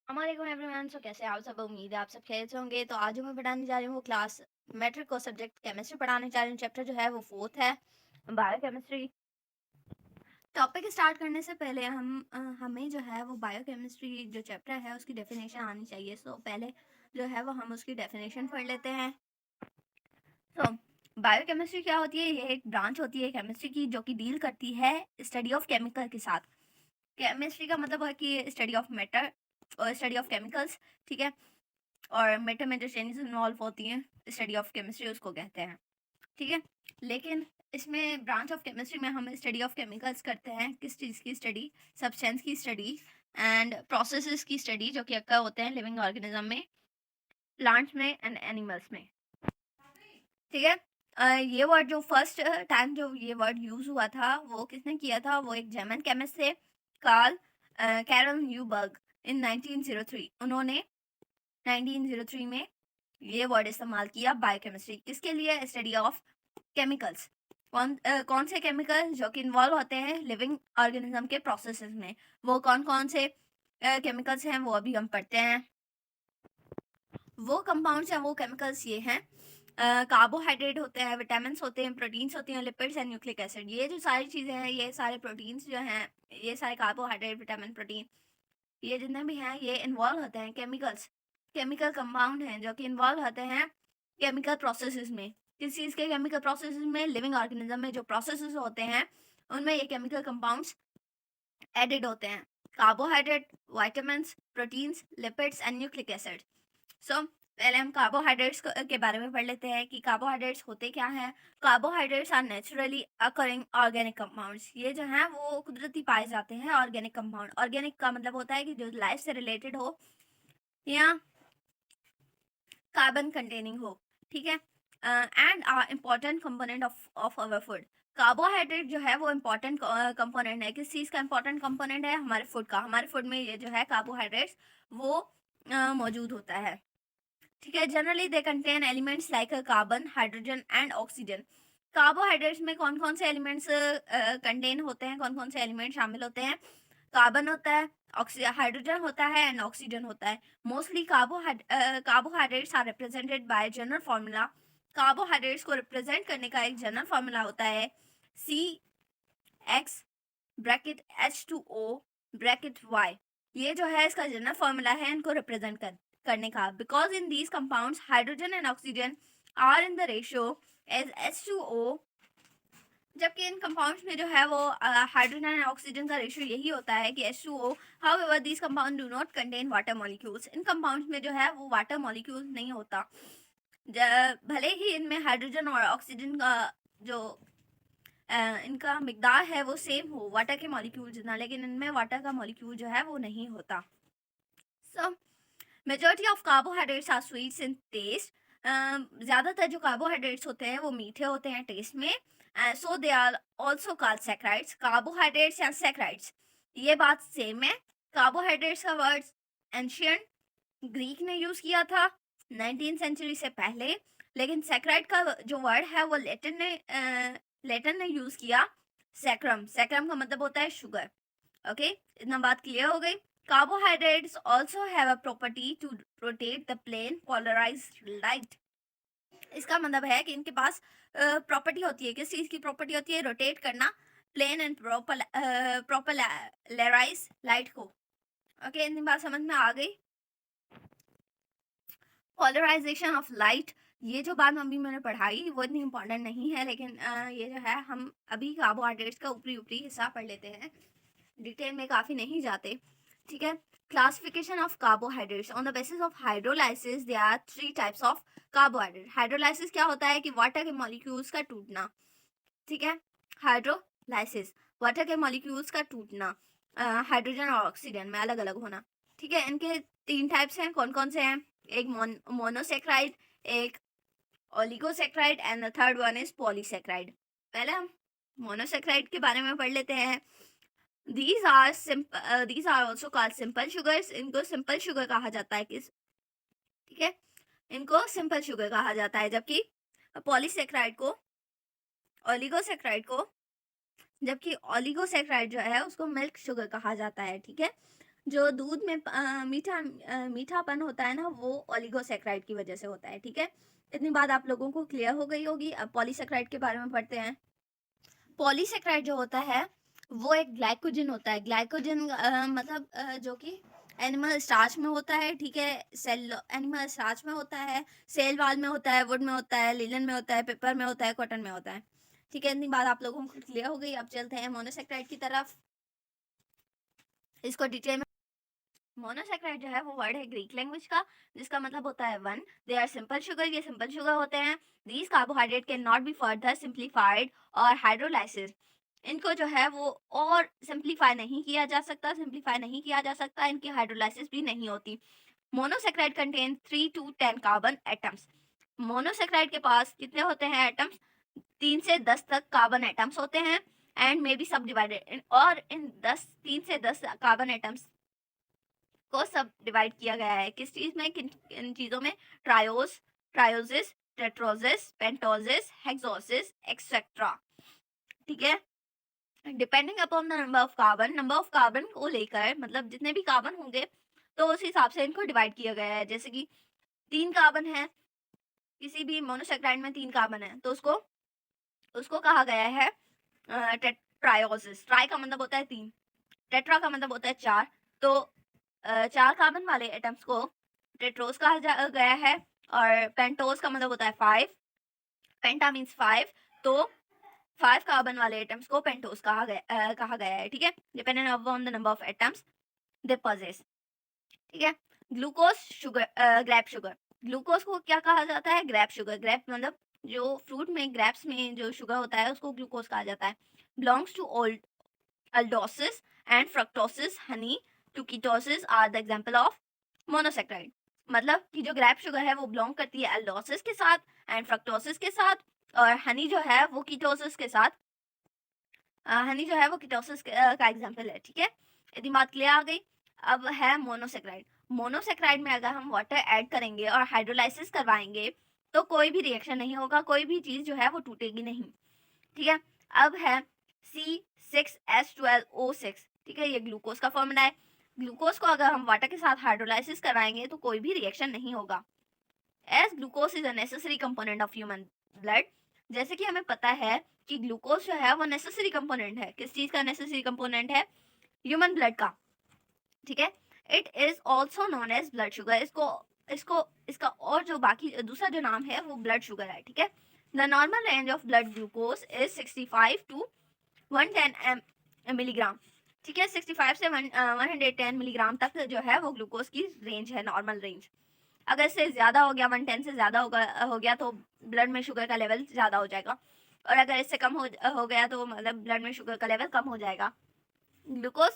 अस्सलाम एवरीवन। सो कैसे आप सब? उम्मीद है आप सब खैरियत से होंगे। तो आज जो मैं पढ़ाने जा रही हूँ वो क्लास मैट्रिक को सब्जेक्ट केमिस्ट्री पढ़ाने जा रही हूँ। चैप्टर जो है वो फोर्थ है, बायोकेमिस्ट्री। टॉपिक स्टार्ट करने से पहले हमें जो है वो बायोकेमिस्ट्री जो चैप्टर है उसकी डेफिनेशन आनी चाहिए। सो पहले जो है वो हम उसकी डेफिनेशन पढ़ लेते हैं। तो बायोकेमिस्ट्री क्या होती है? ये एक ब्रांच होती है केमिस्ट्री की जो कि डील करती है स्टडी ऑफ केमिकल के साथ। केमिस्ट्री का मतलब है कि स्टडी ऑफ मैटर और स्टडी ऑफ केमिकल्स, ठीक है। और मैटर में जो चेंजेस इन्वॉल्व होती हैं, स्टडी ऑफ केमिस्ट्री उसको कहते हैं, ठीक है। लेकिन इसमें ब्रांच ऑफ केमिस्ट्री में हम स्टडी ऑफ केमिकल्स करते हैं। किस चीज़ की स्टडी? सब्सटेंस की स्टडी एंड प्रोसेसेस की स्टडी जो कि अक्कर होते हैं लिविंग ऑर्गेनिज्म में, प्लांट्स में एंड एनिमल्स में, ठीक है। ये वर्ड जो फर्स्ट टाइम जो ये वर्ड यूज हुआ था वो किसने किया था? वो एक जर्मन केमिस्ट थे, कार्ल कैरल न्यूबर्ग, इन 1903। उन्होंने 1903 में ये वर्ड इस्तेमाल किया बायोकेमिस्ट्री किसके लिए? Study of chemicals. कौन से केमिकल जो कि इन्वॉल्व होते हैं लिविंग ऑर्गेनिज्म के प्रोसेसेस में। वो कौन कौन से केमिकल्स हैं वो अभी हम पढ़ते हैं। वो कंपाउंड्स हैं, वो केमिकल्स ये हैं, कार्बोहाइड्रेट होते हैं, विटामिन होते हैं, प्रोटीन्स होते हैं, लिपिड्स एंड न्यूक्लिक एसिड। ये जो सारी चीज़ें हैं, ये सारे प्रोटीन्स जो हैं, ये सारे कार्बोहाइड्रेट, विटामिन, प्रोटीन, ये जितने भी हैं ये इन्वॉल्व होते हैं केमिकल्स, केमिकल कंपाउंड हैं जो कि इन्वॉल्व होते हैं केमिकल प्रोसेसेस में। किस चीज़ के केमिकल प्रोसेसेस में? लिविंग ऑर्गेनिज्म में जो प्रोसेसेस होते हैं उनमें ये केमिकल कंपाउंड्स एडिड होते हैं। Carbohydrate, vitamins, proteins, lipids and nucleic acid. So पहले हम कार्बोहाइड्रेट्स के बारे में पढ़ लेते हैं कि कार्बोहाइड्रेट्स होते क्या हैं। Carbohydrates are naturally occurring organic compounds. ये जो हैं वो कुदरती पाए जाते हैं ऑर्गेनिक कंपाउंड। ऑर्गेनिक का मतलब होता है कि जो लाइफ से रिलेटेड हो या कार्बन कंटेनिंग हो, ठीक है। And are important component of our food. Carbohydrate जो है वो इम्पॉर्टेंट कंपोनेंट है। किस चीज़ का इम्पॉर्टेंट कंपोनेंट है? हमारे फूड का। हमारे फूड में ये जो है कार्बोहाइड्रेट्स वो मौजूद होता है, ठीक है। Generally they contain elements like carbon, hydrogen and oxygen. Carbohydrates में कौन कौन से एलिमेंट्स कंटेन होते हैं, कौन कौन से एलिमेंट शामिल होते हैं? कार्बन होता है, हाइड्रोजन होता है एंड ऑक्सीजन होता है। Mostly carbohydrates are represented by general formula. Carbohydrates को रिप्रेजेंट करने का एक जनरल फार्मूला होता है CX bracket H2O bracket Y। ये जो है इसका जनरल फार्मूला है इनको रिप्रेजेंट करने का। Because in these compounds hydrogen and oxygen are in the ratio as H2O, जबकि इन कंपाउंड्स में जो है वो हाइड्रोजन एंड ऑक्सीजन का रेशियो यही होता है कि H2O। However these compound do not contain water molecules. इन कंपाउंड्स में जो है वो वाटर मॉलिक्यूल्स नहीं होता। भले ही इनमें हाइड्रोजन और ऑक्सीजन का जो इनका मिकदार है वो सेम हो वाटर के मॉलिक्यूल जितना, लेकिन इनमें वाटर का मॉलिक्यूल जो है वो नहीं होता। So majority of carbohydrates are sweets in taste. ज़्यादातर जो कार्बोहाइड्रेट्स होते हैं वो मीठे होते हैं टेस्ट में। So they are also called saccharides. Carbohydrates या सैकराइड्स ये बात सेम है। कार्बोहाइड्रेट्स का वर्ड एंशियंट ग्रीक ने यूज़ किया था 19th सेंचुरी से पहले, लेकिन सैकराइड का जो वर्ड है वो लेटन ने यूज़ किया सैक्रम। सैक्रम का मतलब होता है शुगर। ओके, इतना बात क्लियर हो गई। Carbohydrates also have a property to rotate the plane polarized light। इसका मतलब है कि इनके पास प्रॉपर्टी होती है। किस चीज़ की प्रॉपर्टी होती है? रोटेट करना प्लेन एंड प्रोपलराइज लाइट को। ओके, इतनी बात समझ में आ गई। पोलराइजेशन ऑफ लाइट, ये जो बात अभी मैंने पढ़ाई वो इतनी इंपॉर्टेंट नहीं है, लेकिन ये जो है हम अभी कार्बोहाइड्रेट्स का ऊपरी ऊपरी हिस्सा पढ़ लेते हैं, डिटेल में काफ़ी नहीं जाते, ठीक है। Classification of carbohydrates on the basis of hydrolysis. There are 3 types of carbohydrate. Hydrolysis क्या होता है? कि वाटर के मॉलिक्यूल्स का टूटना, ठीक है। हाइड्रोलाइसिस वाटर के मॉलिक्यूल्स का टूटना, हाइड्रोजन और ऑक्सीजन में अलग अलग होना, ठीक है। इनके 3 टाइप्स हैं। कौन कौन से हैं? एक मोनोसेक्राइड, एक oligosaccharide and the third one is polysaccharide. पहले हम मोनोसेक्राइड के बारे में पढ़ लेते हैं। These are also called simple sugars। इनको सिंपल शुगर कहा जाता है। किस, ठीक है, इनको सिंपल शुगर कहा जाता है। जबकि पॉलीसेक्राइड को, ओलिगोसेक्राइड को, जबकि ओलिगोसेक्राइड जो है उसको मिल्क शुगर कहा जाता है, ठीक है। जो दूध में मीठापन होता है ना, वो ओलिगोसैकेराइड की वजह से होता है। ठीक है, इतनी बात आप लोगों को क्लियर हो गई होगी। अब पॉलीसैकेराइड के बारे में पढ़ते हैं। पॉलीसैकेराइड जो होता है वो एक ग्लाइकोजन होता है। ग्लाइकोजन मतलब जो कि एनिमल स्टार्च में होता है। ठीक है, सेल एनिमल स्टार्च में होता है, सेल वाल में होता है, वुड में होता है, लिनन में होता है, पेपर में होता है, कॉटन में होता है। ठीक है, इतनी बात आप लोगों को क्लियर हो गई। अब चलते हैं मोनोसैकेराइड की तरफ, इसको डिटेल में। मोनोसैकेराइड जो है वो वर्ड है ग्रीक लैंग्वेज का, जिसका मतलब होता है one. They are simple sugar, ये सिंपल शुगर होते हैं। These carbohydrate can not be further simplified और हाइड्रोलाइसिस, इनको जो है वो और सिंप्लीफाई नहीं किया जा सकता, इनकी हाइड्रोलाइसिस भी नहीं होती। Monosaccharide contain 3 to 10 carbon atoms. Monosaccharide के पास कितने होते हैं एटम्स? 3 से 10 तक कार्बन एटम्स होते हैं एंड मे बी सब डिवाइडेड, और इन 3 से 10 कार्बन एटम्स को सब डिवाइड किया गया है किस चीज में, किन चीजों में? ट्रायोसिस, टेट्रोसिस, पेंटोसिस, हेक्सोसिस एक्सेट्रा। ठीक है, depending upon the number of carbon को लेकर, मतलब जितने भी कार्बन होंगे तो उस हिसाब से इनको डिवाइड किया गया है। जैसे कि 3 कार्बन है, किसी भी मोनोसैकेराइड में 3 कार्बन है, तो उसको उसको कहा गया है ट्रायोसिस। ट्राई का मतलब होता है 3, टेट्रा का मतलब होता है 4, तो 4 कार्बन वाले एटम्स को टेट्रोस कहा गया है, और पेंटोस का मतलब होता है 5, पेंटा मीन्स 5, तो 5 कार्बन वाले एटम्स को पेंटोस कहा गया है। ठीक है, dependent upon the number of atoms they possess. ठीक है, glucose sugar, grape sugar. Glucose को क्या कहा जाता है? Grep sugar. ग्रेप मतलब जो फ्रूट में, ग्रेप्स में जो शुगर होता है उसको ग्लूकोज कहा जाता है। Belongs to aldoses and fructoses honey to ketosis are the example of monosaccharide। मतलब कि जो ग्रेप शुगर है वो बिलोंग करती है एल्डोसिस के साथ एंड फ्रक्टोसिस के साथ, और हनी जो है वो कीटोसिस के साथ, हनी जो है वो कीटोसिस का एग्जांपल है। ठीक है, इतनी बात क्लियर आ गई। अब है मोनोसेक्राइड। मोनोसेक्राइड में अगर हम वाटर ऐड करेंगे और हाइड्रोलाइसिस करवाएंगे तो कोई भी रिएक्शन नहीं होगा, कोई भी चीज जो है वो टूटेगी नहीं। ठीक है, अब है C6H12O6। ठीक है, ये ग्लूकोज का फॉर्मूला है। ग्लूकोज को अगर हम वाटर के साथ हाइड्रोलाइसिस कराएंगे तो कोई भी रिएक्शन नहीं होगा। As glucose is a necessary component of human blood, जैसे कि हमें पता है कि ग्लूकोज जो है वो नेसेसरी कंपोनेंट है। किस चीज का नेसेसरी कंपोनेंट है? ह्यूमन ब्लड का। ठीक है, it is also known as blood sugar. इसको इसको इसका और जो बाकी दूसरा जो नाम है वो ब्लड शुगर है। ठीक है, the normal range of blood glucose is 65 to 110 milligram. ठीक है, 65 से 110 मिलीग्राम तक जो है वो ग्लूकोज की रेंज है, नॉर्मल रेंज। अगर इससे ज्यादा हो गया, 110 से ज्यादा हो गया तो ब्लड में शुगर का लेवल ज्यादा हो जाएगा, और अगर इससे कम हो गया तो मतलब ब्लड में शुगर का लेवल कम हो जाएगा। Glucose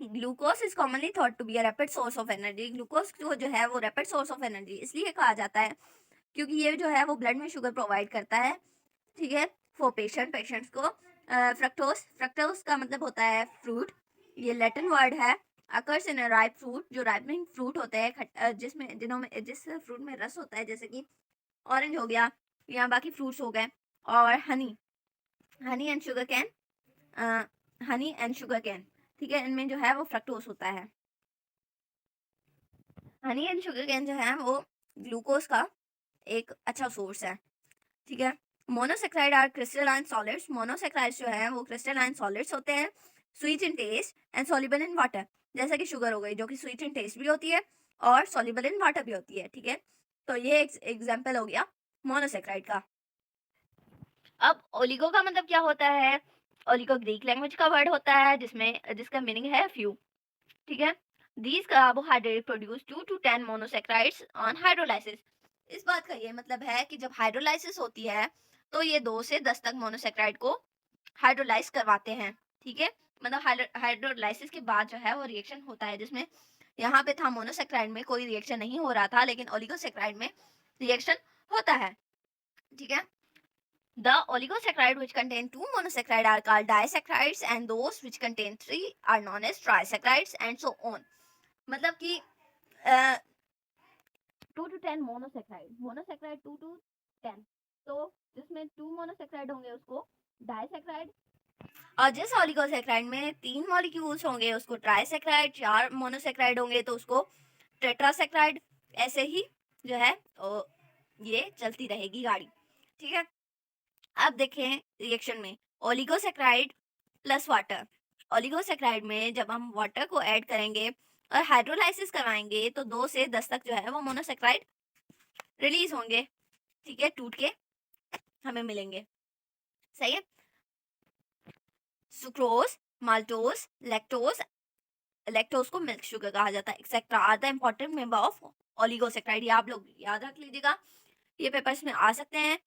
glucose is commonly thought to be a rapid source of energy. Glucose जो है वो रैपिड सोर्स ऑफ एनर्जी इसलिए कहा जाता है क्योंकि ये जो है वो ब्लड में शुगर प्रोवाइड करता है। ठीक है, फॉर पेशेंट्स को। फ्रक्टोस का मतलब होता है फ्रूट, ये लैटिन वर्ड है। अकर्स इन राइप फ्रूट, जो राइपनिंग फ्रूट होते हैं जिस फ्रूट में रस होता है, जैसे कि ऑरेंज हो गया या बाकी फ्रूट्स हो गए। और हनी एंड शुगर कैन, ठीक है, इनमें जो है वो फ्रक्टोस होता है। हनी एंड शुगर कैन जो है वो ग्लूकोज का एक अच्छा सोर्स है। ठीक है, monosaccharide are crystalline solids. Monosaccharide जो है वो क्रिस्टलाइन सॉलिड्स होते हैं, sweet in taste and soluble in water. जैसे कि शुगर हो गई जो कि स्वीट इन टेस्ट भी होती है और सॉल्युबल इन वाटर भी होती है। ठीक है, तो ये एक एग्जांपल हो गया मोनोसेक्राइड का। अब ओलिगो का मतलब क्या होता है? ओलिगो ग्रीक लैंग्वेज का वर्ड होता है जिसका मीनिंग है फ्यू। ठीक है, these carbohydrates produce 2 to 10 monosaccharides on hydrolysis। इस बात का ये मतलब है कि जब हाइड्रोलाइसिस होती है तो ये 2 से 10 तक मोनोसेक्राइड को हाइड्रोलाइज करवाते हैं। ठीक है, मतलब हाइड्रोलाइसिस के बाद जो है वो रिएक्शन होता है, जिसमें यहाँ पे था मोनोसेक्राइड में कोई रिएक्शन नहीं हो रहा था, लेकिन ओलिगोसेक्राइड में रिएक्शन होता है। ठीक है, the oligosaccharide which contain 2 monosaccharide are called disaccharides and those which contain 3 are known as trisaccharides and so on। मतलब कि 2 to 10 मोनोसेक्राइड 2 to 10, तो जिसमें 2 मोनोसेक्राइड होंगे उसको डाइसेक्राइड और जिस ओलिगोसैकेराइड में 3 मॉलिक्यूल्स होंगे उसको ट्राइसैकेराइड, 4 मोनोसैकेराइड होंगे तो उसको टेट्रासैकेराइड। ऐसे ही जो है ये चलती रहेगी गाड़ी, ठीक है। अब देखें रिएक्शन में ओलिगोसैकेराइड प्लस वाटर। ओलिगोसैकेराइड में जब हम वाटर को ऐड करेंगे और हाइड्रोलाइसिस करवाएंगे तो 2 से 10 तक जो है वो मोनोसैकेराइड रिलीज होंगे, ठीक है, टूट के हमें मिलेंगे, सही है। सुक्रोज, माल्टोज, लैक्टोज, लैक्टोज को मिल्क शुगर कहा जाता है, etcetera are the important member of oligosaccharide. ये आप लोग याद रख लीजिएगा, ये पेपर्स में आ सकते हैं।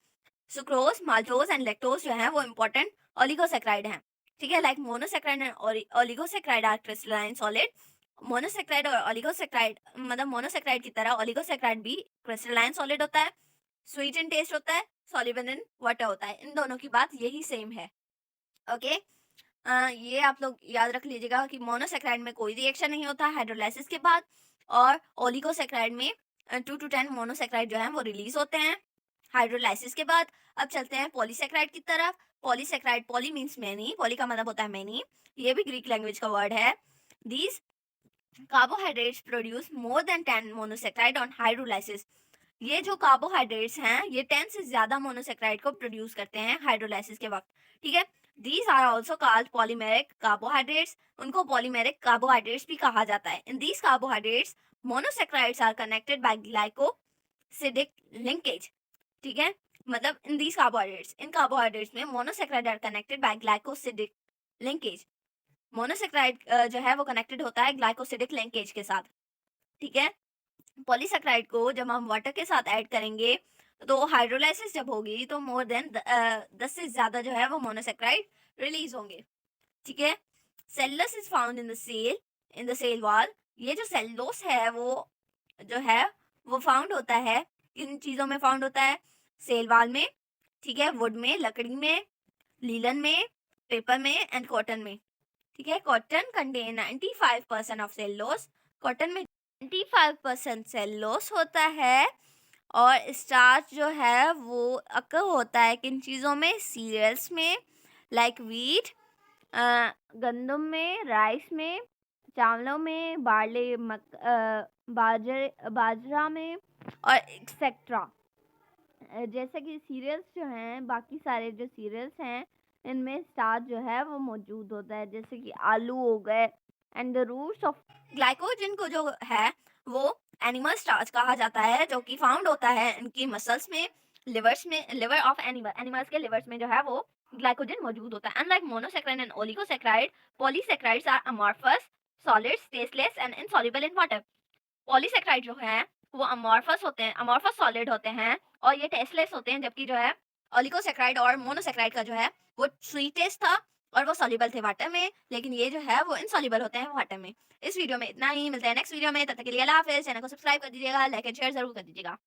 सुक्रोज, माल्टोज एंड लैक्टोज जो है वो इंपॉर्टेंट ओलिगोसैकेराइड हैं, ठीक है। Like monosaccharide and oligosaccharide are crystalline solid. Monosaccharide और ओलिगोसैकेराइड मतलब मोनोसैकेराइड की तरह ओलिगोसैकेराइड भी क्रिस्टलाइन सॉलिड होता है, स्वीट इन टेस्ट होता है, सॉल्युबल इन वाटर होता है। इन दोनों की बात यही सेम है, ओके। ये आप लोग याद रख लीजिएगा कि मोनोसैकेराइड में कोई रिएक्शन नहीं होता हाइड्रोलाइसिस के बाद, और ओलिगोसैकेराइड में 2 to 10 मोनोसैकेराइड जो हैं वो रिलीज होते हैं हाइड्रोलाइसिस के बाद। अब चलते हैं पॉलीसैकेराइड की तरफ। Polysaccharide, poly means many, poly का मतलब होता है मैनी, ये भी ग्रीक लैंग्वेज का वर्ड है। These carbohydrates produce more than 10 monosaccharide on hydrolysis. ये जो कार्बोहाइड्रेट्स हैं ये 10 से ज्यादा मोनोसैकेराइड को प्रोड्यूस करते हैं हाइड्रोलाइसिस के वक्त, ठीक है। These are also called polymeric carbohydrates. उनको पॉलीमेरिक कार्बोहाइड्रेट्स भी कहा जाता है। In these carbohydrates monosaccharides are connected by glycosidic linkage, ठीक है। मतलब इन कार्बोहाइड्रेट्स में monosaccharide are connected by glycosidic linkage. Monosaccharide जो है वो कनेक्टेड होता है ग्लाइकोसिडिक लिंकेज के साथ, ठीक है। पॉलीसैकेराइड को जब हम वाटर के साथ ऐड करेंगे तो हाइड्रोलाइसिस जब होगी तो मोर देन 10 से ज्यादा जो है वो मोनोसैकेराइड रिलीज होंगे, ठीक है। Cellulose is found in the cell wall. ये जो सेलुलोस है वो जो है वो फाउंड होता है, किन चीजों में फाउंड होता है? सेल वॉल में, ठीक है, वुड में, लकड़ी में, लीलन में, पेपर में एंड कॉटन में, ठीक है। Cotton contain 95% of cellulose. Cotton में 95% सेलुलोस होता है, और स्टार्च जो है वो अक्कर होता है किन चीज़ों में? सीरियल्स में, लाइक वीट, गंदम में, राइस में, चावलों में, बाजरा में और एक्सेट्रा। जैसे कि सीरियल्स जो हैं, बाकी सारे जो सीरियल्स हैं इनमें स्टार्च जो है वो मौजूद होता है, जैसे कि आलू हो गए। And the roots of glycogen को जो है वो एनिमल स्टार्च कहा जाता है, जो कि फाउंड होता है इनकी मसल्स में, लिवर्स में, लिवर ऑफ एनिमल्स के लिवर्स में जो है वो ग्लाइकोजन मौजूद होता है। Unlike monosaccharide and oligosaccharide, polysaccharides are amorphous solids, tasteless and insoluble in water. Polysaccharide जो है वो अमॉर्फस होते हैं, अमॉर्फस सॉलिड होते हैं और ये टेस्टलेस होते हैं, जबकि जो है ओलिगोसैकेराइड और मोनोसैकेराइड का जो है वो स्वीट टेस्ट था और वो सॉल्युबल थे वाटर में, लेकिन ये जो है वो इनसॉल्युबल होते हैं वाटर में। इस वीडियो में इतना ही, मिलते हैं नेक्स्ट वीडियो में, तब तक के लिए अल्लाह हाफिज़। चैनल को सब्सक्राइब कर दीजिएगा, लाइक एंड शेयर जरूर कर दीजिएगा।